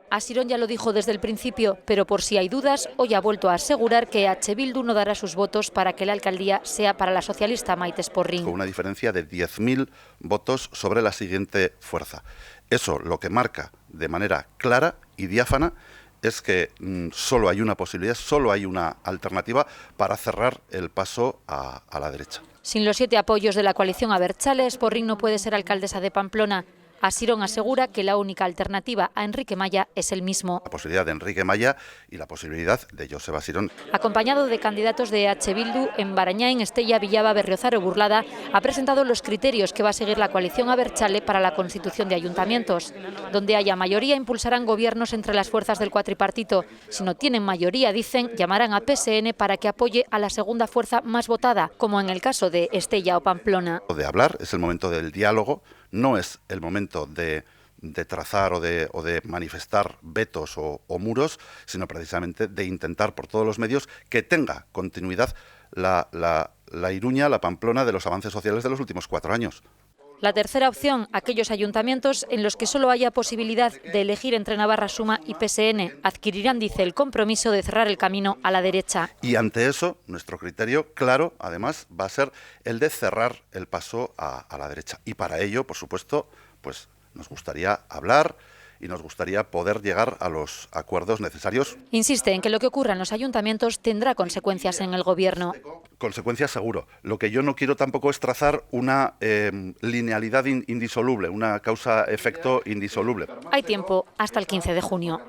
Asirón ya lo dijo desde el principio, pero por si hay dudas, hoy ha vuelto a asegurar que H. Bildu no dará sus votos para que la alcaldía sea para la socialista Maite Esporrín. Con una diferencia de 10.000 votos sobre la siguiente fuerza. Eso lo que marca de manera clara y diáfana es que solo hay una posibilidad, solo hay una alternativa para cerrar el paso a la derecha. Sin los 7 apoyos de la coalición Abertzale, Esporrín no puede ser alcaldesa de Pamplona. Asirón asegura que la única alternativa a Enrique Maya es el mismo. La posibilidad de Enrique Maya y la posibilidad de Joseba Asirón. Acompañado de candidatos de H. Bildu, en Barañáin, Estella, Villaba, Berriozar y Burlada, ha presentado los criterios que va a seguir la coalición Abertzale para la constitución de ayuntamientos. Donde haya mayoría, impulsarán gobiernos entre las fuerzas del cuatripartito. Si no tienen mayoría, dicen, llamarán a PSN para que apoye a la segunda fuerza más votada, como en el caso de Estella o Pamplona. De hablar, es el momento del diálogo, no es el momento de trazar o de manifestar vetos o muros, sino precisamente de intentar por todos los medios que tenga continuidad la Iruña, la Pamplona de los avances sociales de los últimos 4 años. La tercera opción, aquellos ayuntamientos en los que solo haya posibilidad de elegir entre Navarra Suma y PSN, adquirirán, dice, el compromiso de cerrar el camino a la derecha. Y ante eso, nuestro criterio claro, además, va a ser el de cerrar el paso a la derecha. Y para ello, por supuesto, pues nos gustaría hablar y nos gustaría poder llegar a los acuerdos necesarios. Insiste en que lo que ocurra en los ayuntamientos tendrá consecuencias en el gobierno. Consecuencias seguro. Lo que yo no quiero tampoco es trazar una linealidad indisoluble, una causa-efecto indisoluble. Hay tiempo hasta el 15 de junio.